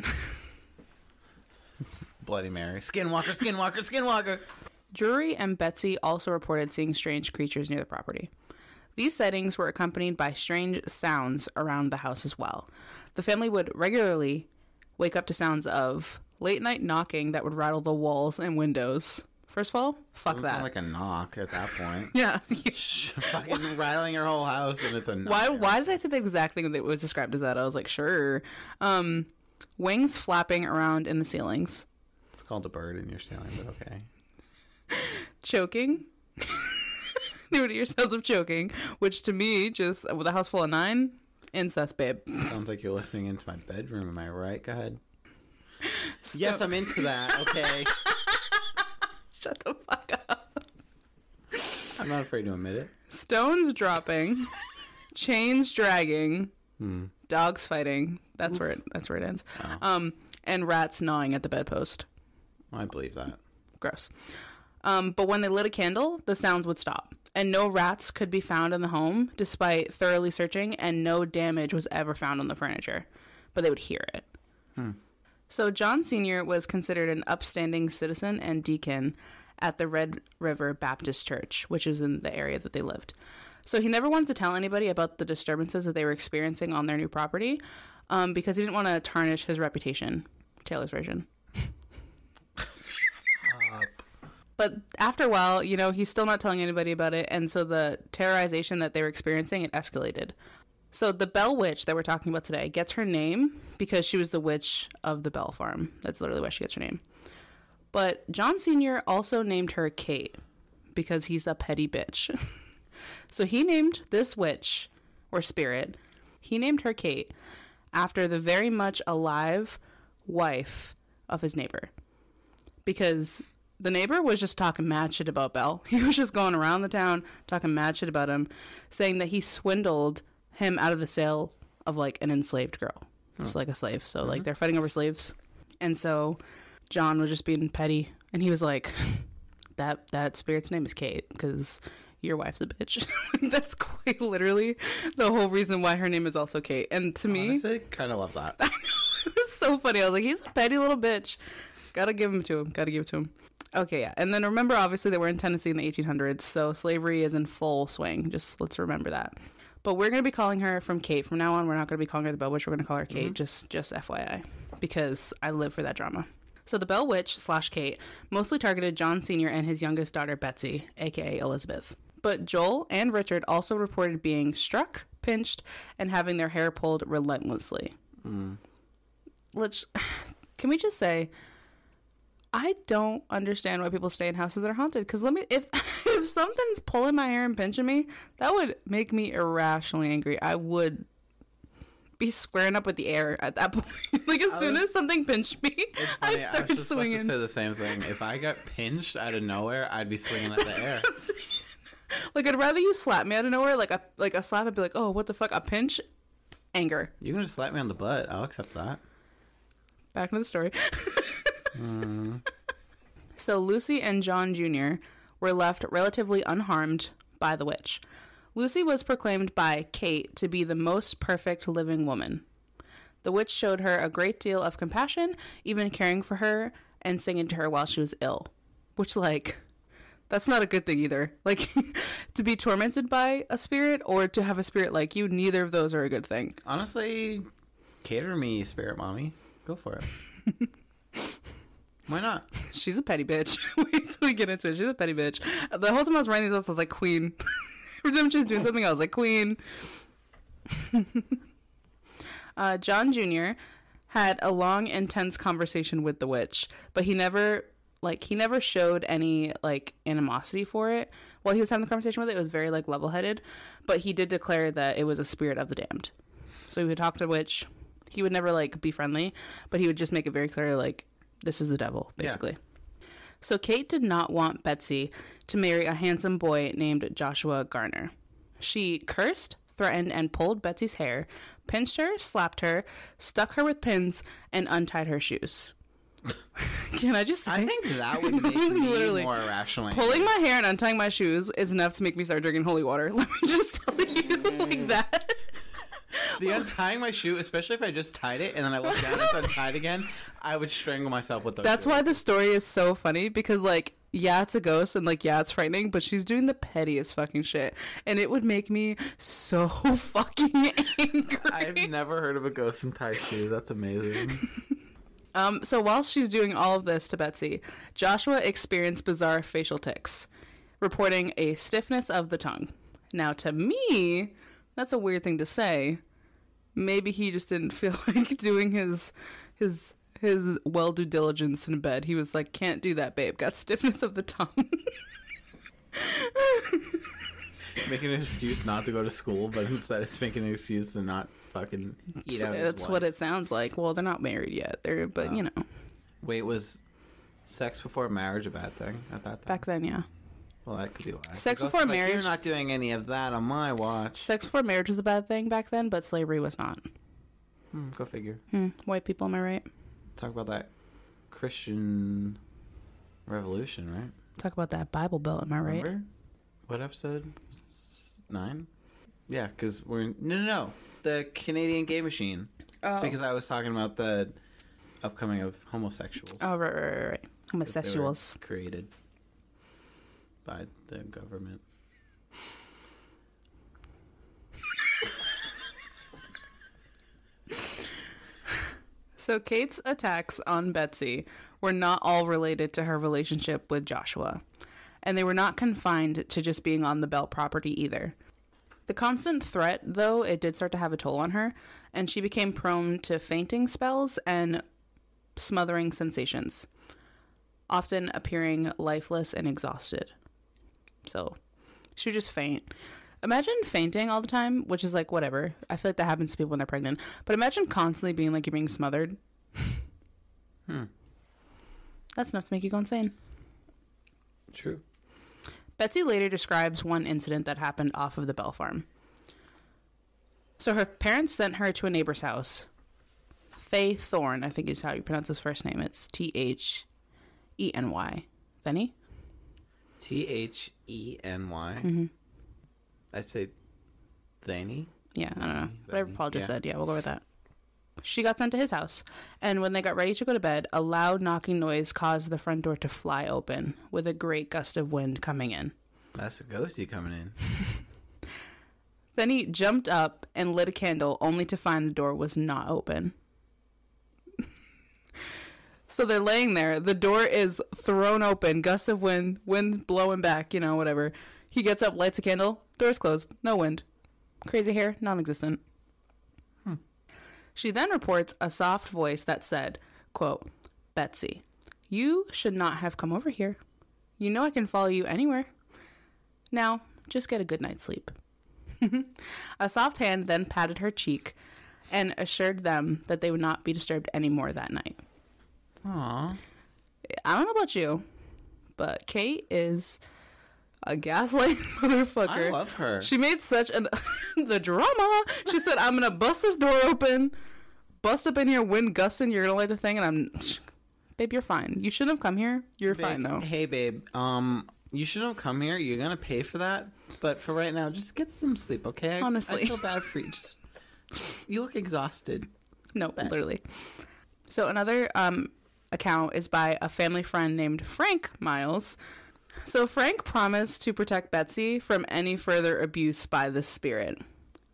Bloody Mary. Skinwalker, Skinwalker, Skinwalker. Drury and Betsy also reported seeing strange creatures near the property. These sightings were accompanied by strange sounds around the house as well. The family would regularly wake up to sounds of late-night knocking that would rattle the walls and windows. First of all, fuck that. Sound like a knock at that point. Yeah. Fucking rattling your whole house and it's a knock. Why did I say the exact thing that was described as that? I was like, sure. Wings flapping around in the ceilings. It's called a bird in your ceiling, but okay. Choking. They would hear sounds of choking, which to me, just with a house full of 9, incest, babe. Sounds like you're listening into my bedroom. Am I right? Go ahead. Yes, I'm into that. Okay. Shut the fuck up. I'm not afraid to admit it. Stones dropping, chains dragging, dogs fighting. That's where it ends. Oh. And rats gnawing at the bedpost. I believe that. Gross. But when they lit a candle, the sounds would stop. And no rats could be found in the home, despite thoroughly searching, and no damage was ever found on the furniture. But they would hear it. So John Sr. was considered an upstanding citizen and deacon at the Red River Baptist Church, which is in the area that they lived. So he never wanted to tell anybody about the disturbances that they were experiencing on their new property, because he didn't want to tarnish his reputation. Taylor's version. But after a while, he's still not telling anybody about it, and so the terrorization that they were experiencing, it escalated. So the Bell Witch that we're talking about today gets her name because she was the witch of the Bell Farm. That's literally why she gets her name. But John Sr. also named her Kate because he's a petty bitch. So he named this witch, or spirit, he named her Kate after the very much alive wife of his neighbor. Because the neighbor was just talking mad shit about Bell. He was just going around the town talking mad shit about him, saying that he swindled him out of the sale of like an enslaved girl. Just like a slave. So like they're fighting over slaves. And so John was just being petty. And he was like, that spirit's name is Kate because your wife's a bitch. That's quite literally the whole reason why her name is also Kate. And to me, honestly, kind of love that. I know. It was so funny. I was like, he's a petty little bitch. Gotta give it to him. Okay, yeah. And then remember, obviously, that we're in Tennessee in the 1800s, so slavery is in full swing. Just let's remember that. But we're going to be calling her from Kate. From now on, we're not going to be calling her the Bell Witch. We're going to call her Kate, just FYI, because I live for that drama. So the Bell Witch / Kate mostly targeted John Sr. and his youngest daughter, Betsy, a.k.a. Elizabeth. But Joel and Richard also reported being struck, pinched, and having their hair pulled relentlessly. Can we just say, I don't understand why people stay in houses that are haunted. Because if something's pulling my hair and pinching me, that would make me irrationally angry. I would be squaring up with the air at that point. Like as soon as something pinched me, I'd start swinging. I was just about to say the same thing. If I got pinched out of nowhere, I'd be swinging at the air. Like I'd rather you slap me out of nowhere. Like a slap, I'd be like, oh, what the fuck? A pinch, anger. You can just slap me on the butt. I'll accept that. Back to the story. So Lucy and John Jr. were left relatively unharmed by the witch. Lucy was proclaimed by Kate to be the most perfect living woman. The witch showed her a great deal of compassion, even caring for her and singing to her while she was ill. Which, like, that's not a good thing either. Like, to be tormented by a spirit or to have a spirit like you, neither of those are a good thing. Honestly, cater me, spirit mommy. Go for it. Why not? She's a petty bitch. Wait till we get into it. She's a petty bitch. The whole time I was writing these notes, I was like, queen. Every time she was doing something, I was like, queen. John Jr. had a long, intense conversation with the witch, but he never showed any, like, animosity for it. While he was having the conversation with it, it was very, like, level-headed, but he did declare that it was a spirit of the damned. So he would talk to the witch. He would never, like, be friendly, but he would just make it very clear, like, this is the devil, basically. Yeah. So Kate did not want Betsy to marry a handsome boy named Joshua Garner. She cursed, threatened, and pulled Betsy's hair, pinched her, slapped her, stuck her with pins, and untied her shoes. Can I just say? I think that would make me more irrational. Pulling my hair and untying my shoes is enough to make me start drinking holy water. Let me just tell you, like that. The untying my shoe, especially if I just tied it and then I look down and it's untied again, I would strangle myself with those That's shoes. why the story is so funny, because, like, yeah, it's a ghost and, like, yeah, it's frightening, but she's doing the pettiest fucking shit, and it would make me so fucking angry. I've never heard of a ghost in tied shoes. That's amazing. So while she's doing all of this to Betsy, Joshua experienced bizarre facial tics, reporting a stiffness of the tongue. Now, to me, that's a weird thing to say. Maybe he just didn't feel like doing his well due diligence in bed. He was like, can't do that, babe. Got stiffness of the tongue. Making an excuse not to go to school, but instead it's making an excuse to not fucking eat out his That's wife. what it sounds like. Well, they're not married yet. But you know. Wait, was sex before marriage a bad thing at that time? Back then, yeah. Well, that could be why. Sex before marriage. You're not doing any of that on my watch. Sex before marriage was a bad thing back then, but slavery was not. Go figure. White people, am I right? Talk about that Christian revolution, right? Talk about that Bible Belt, am I right? Remember? What episode? 9? Yeah, because we're... No. The Canadian Gay Machine. Oh. Because I was talking about the upcoming of homosexuals. Oh, right. Homosexuals. Created by the government. So Kate's attacks on Betsy were not all related to her relationship with Joshua, and they were not confined to just being on the Bell property either. The constant threat, though, it did start to have a toll on her, and she became prone to fainting spells and smothering sensations, often appearing lifeless and exhausted. So she would just faint. Imagine fainting all the time, which is like whatever. I feel like that happens to people when they're pregnant. But imagine constantly being like you're being smothered. That's enough to make you go insane. True. Betsy later describes one incident that happened off of the Bell farm. So her parents sent her to a neighbor's house. Faye Thorne, I think is how you pronounce his first name. It's Theny. Theny? Theny. I'd say Thany. Yeah, I don't know. Whatever Paul just said. Yeah, we'll go with that. She got sent to his house, and when they got ready to go to bed, a loud knocking noise caused the front door to fly open, with a great gust of wind coming in. That's a ghostie coming in. Then he jumped up and lit a candle, only to find the door was not open. So they're laying there. The door is thrown open, gust of wind blowing back, whatever. He gets up, lights a candle, door's closed, no wind. Crazy hair, non-existent. She then reports a soft voice that said, quote, Betsy, you should not have come over here. You know I can follow you anywhere. Now, just get a good night's sleep. A soft hand then patted her cheek and assured them that they would not be disturbed anymore that night. Aww. I don't know about you, but Kate is a gaslight motherfucker. I love her. She made such the drama. She said, I'm going to bust this door open, bust up in here, wind gusting, you're going to light the thing, and babe, you're fine. You shouldn't have come here. You're Babe, fine, though. Hey, babe. You shouldn't come here. You're gonna pay for that. But for right now, just get some sleep, okay? Honestly. I feel bad for you. Just you look exhausted. No, literally. So another account is by a family friend named Frank Miles. So Frank promised to protect Betsy from any further abuse by the spirit.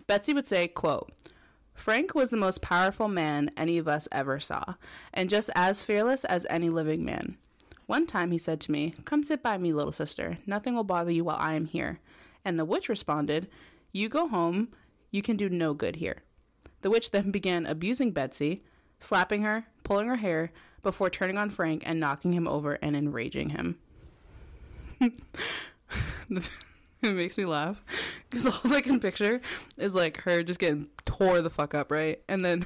Betsy would say, quote, Frank was the most powerful man any of us ever saw, and just as fearless as any living man. One time he said to me, come sit by me, little sister. Nothing will bother you while I am here. And the witch responded, you go home. You can do no good here. The witch then began abusing Betsy, slapping her, pulling her hair, before turning on Frank and knocking him over and enraging him. It makes me laugh because all I can picture is like her just getting tore the fuck up, right? And then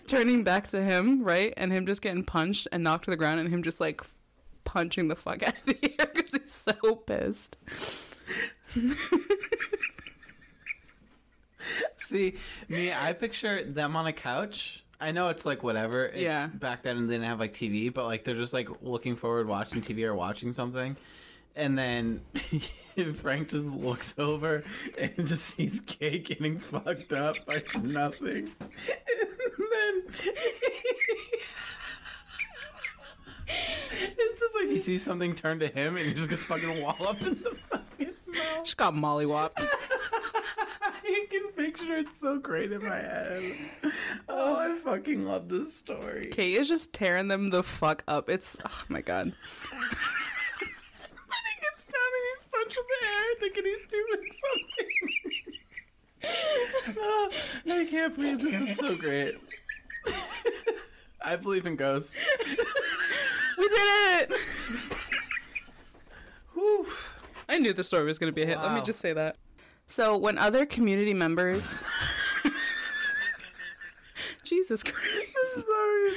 turning back to him, right? And him just getting punched and knocked to the ground and him just like punching the fuck out of the air because he's so pissed. See, me, I picture them on a couch. I know it's like whatever. It's Yeah. Back then they didn't have like TV, but like they're just like looking forward, watching TV or watching something. And then Frank just looks over and just sees Kate getting fucked up by nothing. And then it's just like he sees something turn to him and he just gets fucking walloped in the fucking mouth. She got mollywopped. I can picture it so great in my head. Oh, I fucking love this story. Kate is just tearing them the fuck up. It's, oh my god. He gets down and he's punching the air thinking he's doing something. Oh, I can't believe this is so great. I believe in ghosts. We did it! Whew. I knew the story was going to be a hit. Let me Wow. just say that. So when other community members... Jesus Christ. Sorry,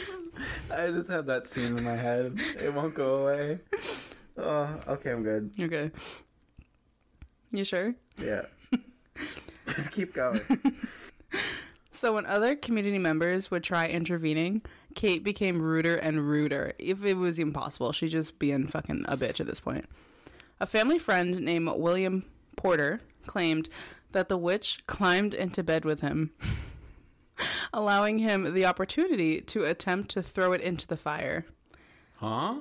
I just have that scene in my head. It won't go away. Oh, okay, I'm good. Okay. You sure? Yeah. Just keep going. So when other community members would try intervening, Kate became ruder and ruder. If it was impossible, she's just being fucking a bitch at this point. A family friend named William Porter claimed that the witch climbed into bed with him, allowing him the opportunity to attempt to throw it into the fire. Huh?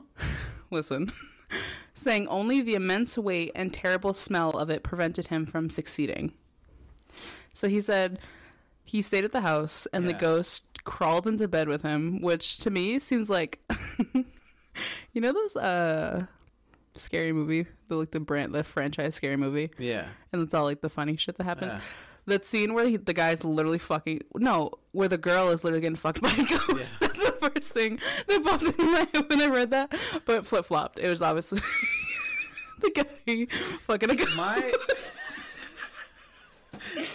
Listen. Saying only the immense weight and terrible smell of it prevented him from succeeding. So he said he stayed at the house and the ghost crawled into bed with him, which to me seems like, you know those scary movie, the franchise scary movie? Yeah. And it's all like the funny shit that happens. Yeah. That scene where the guy's literally where the girl is literally getting fucked by a ghost. Yeah. That's the first thing that popped into my head when I read that. But it flip-flopped. It was obviously the guy fucking a ghost.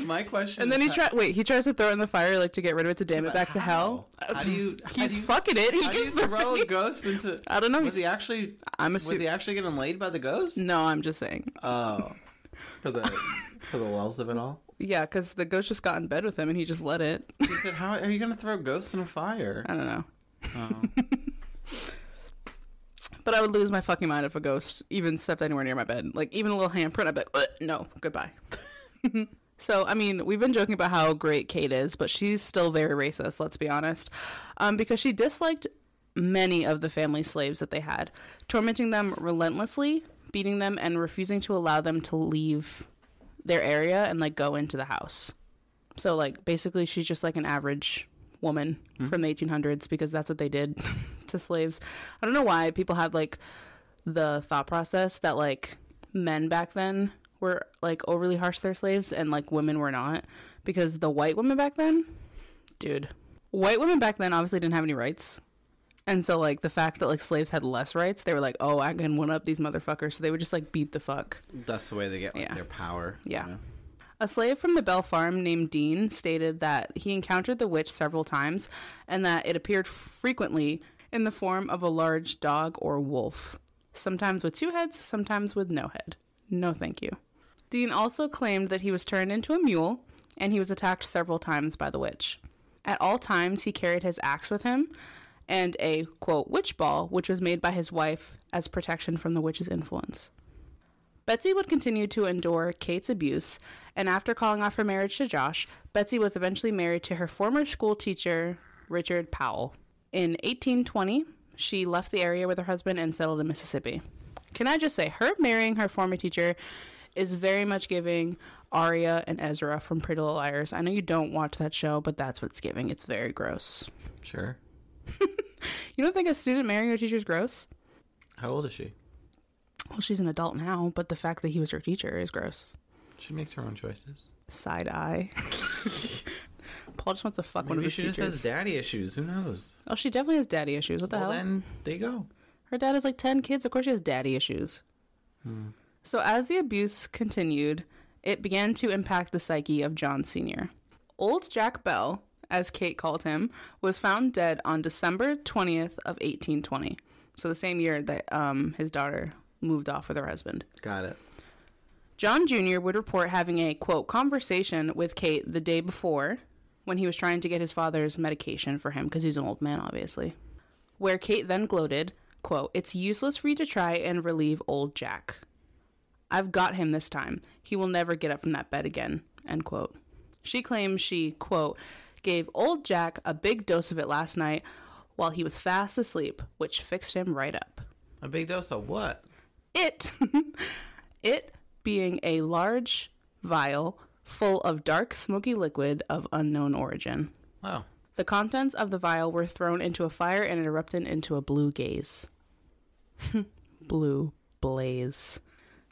My question. And then he tries to throw it in the fire like to get rid of it to damn it back to hell. How do you? He's fucking it. How do you throw a ghost into? I don't know. Was he actually getting laid by the ghost? No, I'm just saying. Oh, for the lulls of it all. Yeah, because the ghost just got in bed with him and he just let it. He said, "How are you gonna throw ghosts in a fire?" I don't know. Oh. But I would lose my fucking mind if a ghost even stepped anywhere near my bed. Like, even a little handprint, I'd be like, no, goodbye. So, I mean, we've been joking about how great Kate is, but she's still very racist, let's be honest. Because she disliked many of the family slaves that they had, tormenting them relentlessly, beating them, and refusing to allow them to leave their area and, like, go into the house. So, like, basically she's just, like, an average woman from the 1800s because that's what they did to slaves. I don't know why people have, like, the thought process that, like, men back then were, like, overly harsh to their slaves and, like, women were not. Because the white women back then, white women back then obviously didn't have any rights. And so, like, the fact that, like, slaves had less rights, they were like, oh, I can one up these motherfuckers. So they would just, like, beat the fuck. That's the way they get their power. Yeah. You know? A slave from the Bell Farm named Dean stated that he encountered the witch several times and that it appeared frequently in the form of a large dog or wolf. Sometimes with 2 heads, sometimes with no head. No thank you. Dean also claimed that he was turned into a mule and he was attacked several times by the witch. At all times, he carried his axe with him, and a, quote, witch ball, which was made by his wife as protection from the witch's influence. Betsy would continue to endure Kate's abuse, and after calling off her marriage to Josh, Betsy was eventually married to her former school teacher, Richard Powell. In 1820, she left the area with her husband and settled in Mississippi. Can I just say, her marrying her former teacher is very much giving Arya and Ezra from Pretty Little Liars. I know you don't watch that show, but that's what it's giving. It's very gross. Sure. You don't think a student marrying her teacher is gross? How old is she? Well, she's an adult now, but the fact that he was her teacher is gross. She makes her own choices. Side eye. Paul just wants to fuck one of his teachers. Maybe she just has daddy issues. Who knows? Oh, she definitely has daddy issues. What the hell? Then there you go. Her dad has like 10 kids. Of course she has daddy issues. So as the abuse continued, it began to impact the psyche of John Sr. Old Jack Bell, as Kate called him, was found dead on December 20th of 1820. So the same year that his daughter moved off with her husband. Got it. John Jr. would report having a, quote, conversation with Kate the day before when he was trying to get his father's medication for him, because he's an old man, obviously, where Kate then gloated, quote, "It's useless for you to try and relieve old Jack. I've got him this time. He will never get up from that bed again," end quote. She claims she, quote, "gave old Jack a big dose of it last night while he was fast asleep, which fixed him right up." A big dose of what? It being a large vial full of dark, smoky liquid of unknown origin. Wow. The contents of the vial were thrown into a fire and it erupted into a blue gaze. Blue blaze.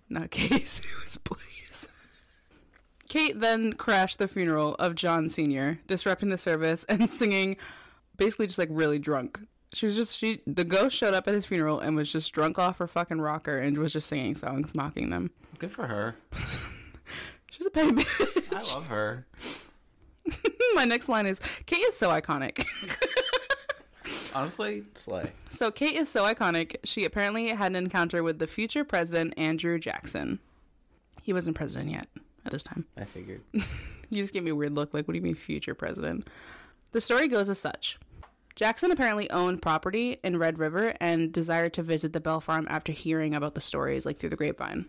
Not gaze, it was blaze. Kate then crashed the funeral of John Sr., disrupting the service and singing, basically just like really drunk. The ghost showed up at his funeral and was just drunk off her fucking rocker and was just singing songs, mocking them. Good for her. She's a petty bitch. I love her. My next line is, Kate is so iconic. Honestly, slay. So Kate is so iconic, she apparently had an encounter with the future president, Andrew Jackson. He wasn't president yet at this time. I figured. You just gave me a weird look, like, what do you mean future president? The story goes as such. Jackson apparently owned property in Red River and desired to visit the Bell Farm after hearing about the stories, like, through the grapevine.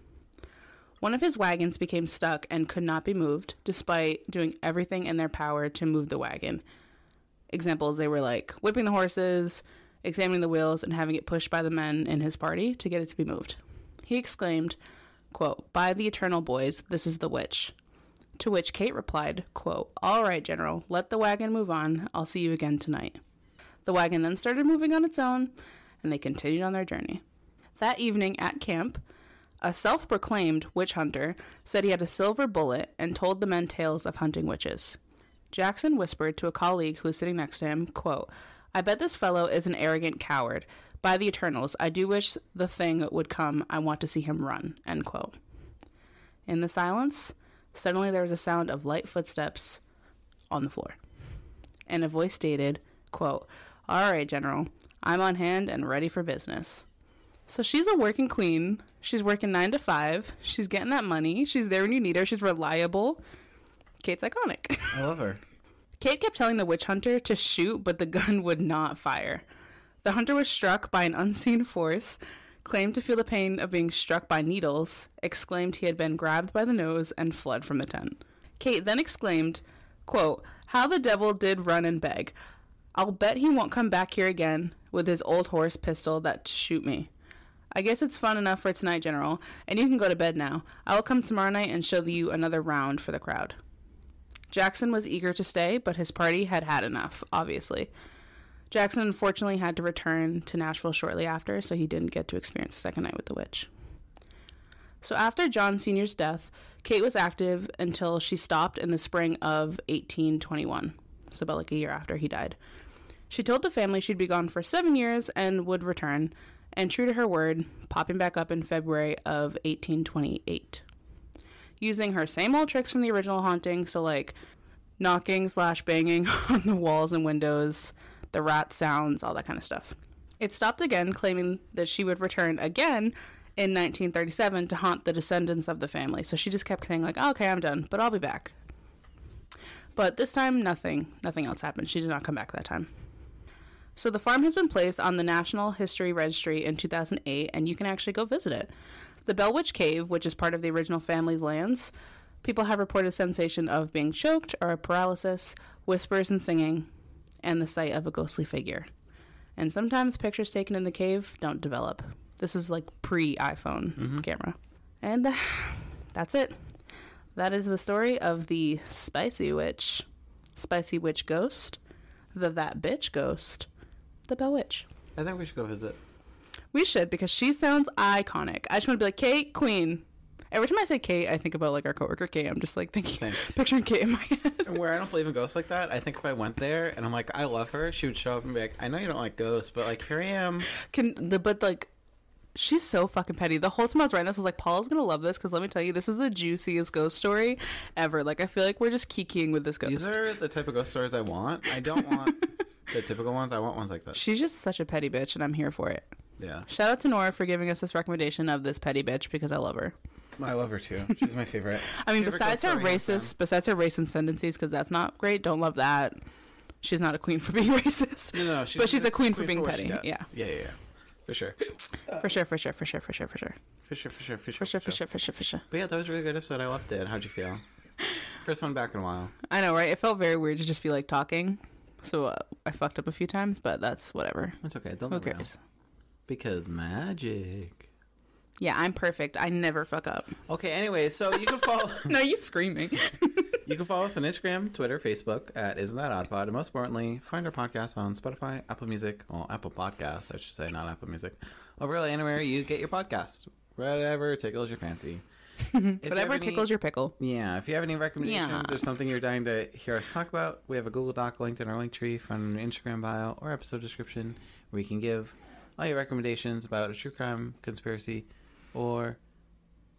One of his wagons became stuck and could not be moved, despite doing everything in their power to move the wagon. Examples, they were like whipping the horses, examining the wheels, and having it pushed by the men in his party to get it to be moved. He exclaimed, quote, "By the eternal boys, this is the witch." To which Kate replied, quote, "All right, General, let the wagon move on. I'll see you again tonight." The wagon then started moving on its own, and they continued on their journey. That evening at camp, a self-proclaimed witch hunter said he had a silver bullet and told the men tales of hunting witches. Jackson whispered to a colleague who was sitting next to him, quote, "I bet this fellow is an arrogant coward. By the eternals, I do wish the thing would come. I want to see him run," end quote. In the silence, suddenly there was a sound of light footsteps on the floor. And a voice stated, quote, "All right, General, I'm on hand and ready for business." So she's a working queen. She's working 9 to 5. She's getting that money. She's there when you need her. She's reliable. Kate's iconic. I love her. Kate kept telling the witch hunter to shoot, but the gun would not fire. The hunter was struck by an unseen force, claimed to feel the pain of being struck by needles, exclaimed he had been grabbed by the nose, and fled from the tent. Kate then exclaimed, quote, "How the devil did run and beg. I'll bet he won't come back here again with his old horse pistol that to shoot me. I guess it's fun enough for tonight, General, and you can go to bed now. I will come tomorrow night and show you another round for the crowd." Jackson was eager to stay, but his party had had enough, obviously. Jackson unfortunately had to return to Nashville shortly after, so he didn't get to experience the second night with the witch. So after John Sr.'s death, Kate was active until she stopped in the spring of 1821, so about like a year after he died. She told the family she'd be gone for 7 years and would return, and true to her word, popping back up in February of 1828. Using her same old tricks from the original haunting, so like knocking/banging on the walls and windows, the rat sounds, all that kind of stuff. It stopped again, claiming that she would return again in 1937 to haunt the descendants of the family. So she just kept saying like, oh, okay, I'm done, but I'll be back. But this time, nothing else happened. She did not come back that time. So the farm has been placed on the National History Registry in 2008, and you can actually go visit it. The Bell Witch Cave, which is part of the original family's lands, people have reported a sensation of being choked or a paralysis, whispers and singing, and the sight of a ghostly figure. And sometimes pictures taken in the cave don't develop. This is like pre-iPhone camera. And that's it. That is the story of the Spicy Witch Ghost, the That Bitch Ghost, the Bell Witch. I think we should go visit. We should, because she sounds iconic. I just want to be like, Kate, queen. Every time I say Kate, I think about like our coworker Kate. I'm just like picturing Kate in my head. And where I don't believe in ghosts like that, I think if I went there and I'm like, I love her, she would show up and be like, I know you don't like ghosts, but like, here I am. But like, she's so fucking petty. The whole time I was writing this, I was like, Paula's gonna love this, because let me tell you, this is the juiciest ghost story ever. Like, I feel like we're just kikiing with this ghost. These are the type of ghost stories I want. I don't want the typical ones. I want ones like this. She's just such a petty bitch, and I'm here for it. Yeah. Shout out to Nora for giving us this recommendation of this petty bitch, because I love her. I love her too. She's my favorite. I mean, besides her racist tendencies, because that's not great. Don't love that. She's not a queen for being racist. No, but she's a queen for being petty. Yeah. Yeah. For sure. For sure. But yeah, that was a really good episode. I loved it. How'd you feel? First one back in a while. I know, right? It felt very weird to just be like talking. So I fucked up a few times, but that's whatever. That's okay. Don't Who cares? Because magic. Yeah, I'm perfect. I never fuck up. Okay, anyway, so you can follow... No, you screaming. You can follow us on Instagram, Twitter, Facebook at isntthatoddpod. And most importantly, find our podcast on Spotify, Apple Music, well, Apple Podcasts, I should say, not Apple Music. Or really anywhere you get your podcast. Whatever tickles your fancy. Whatever tickles your pickle. Yeah, if you have any recommendations or something you're dying to hear us talk about, we have a Google Doc linked in our link tree from an Instagram bio or episode description where you can give all your recommendations about a true crime, conspiracy, or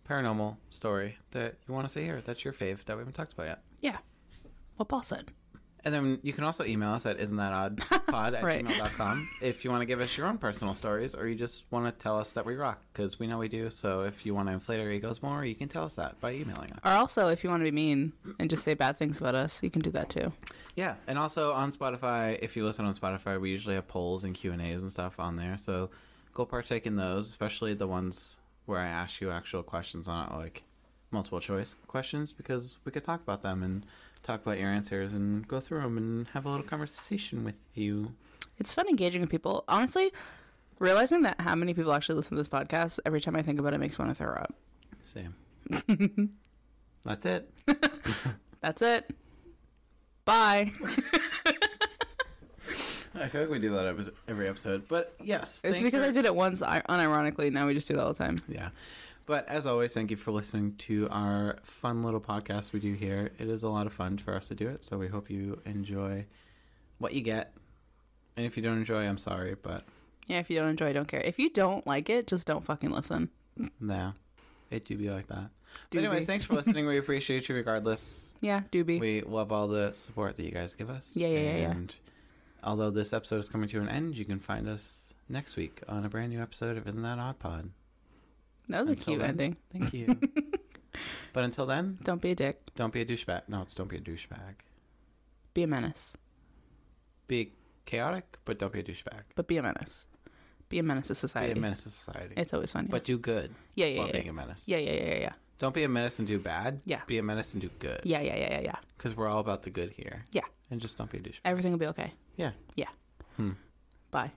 paranormal story that you want to see here. That's your fave that we haven't talked about yet. Yeah. What Paul said. And then you can also email us at isntthatoddpod at Right. gmail.com if you want to give us your own personal stories or you just want to tell us that we rock, because we know we do. So if you want to inflate our egos more, you can tell us that by emailing us. Or also, if you want to be mean and just say bad things about us, you can do that too. Yeah, and also on Spotify, if you listen on Spotify, we usually have polls and Q&As and stuff on there. So go partake in those, especially the ones where I ask you actual questions, not like multiple choice questions, because we could talk about them and talk about your answers and go through them and have a little conversation with you. It's fun engaging with people. Honestly, realizing that how many people actually listen to this podcast, every time I think about it, makes me want to throw up. Same. That's it. That's it. Bye. I feel like we do that every episode, but yes. It's because I did it once unironically. Now we just do it all the time. Yeah. But as always, thank you for listening to our fun little podcast we do here. It is a lot of fun for us to do it, so we hope you enjoy what you get. And if you don't enjoy, I'm sorry, but... Yeah, if you don't enjoy, don't care. If you don't like it, just don't fucking listen. Nah. It do be like that. But anyways, thanks for listening. We appreciate you regardless. Yeah, do be. We love all the support that you guys give us. Yeah. And although this episode is coming to an end, you can find us next week on a brand new episode of Isn't That Odd Pod. That was a cute ending. Thank you. But until then... Don't be a dick. Don't be a douchebag. No, it's don't be a douchebag. Be a menace. Be chaotic, but don't be a douchebag. But be a menace. Be a menace to society. Be a menace to society. It's always fun. Yeah. But do good. Yeah. While being a menace. Yeah. Don't be a menace and do bad. Yeah. Be a menace and do good. Yeah. Because we're all about the good here. Yeah. And just don't be a douchebag. Everything will be okay. Yeah. Yeah. Bye.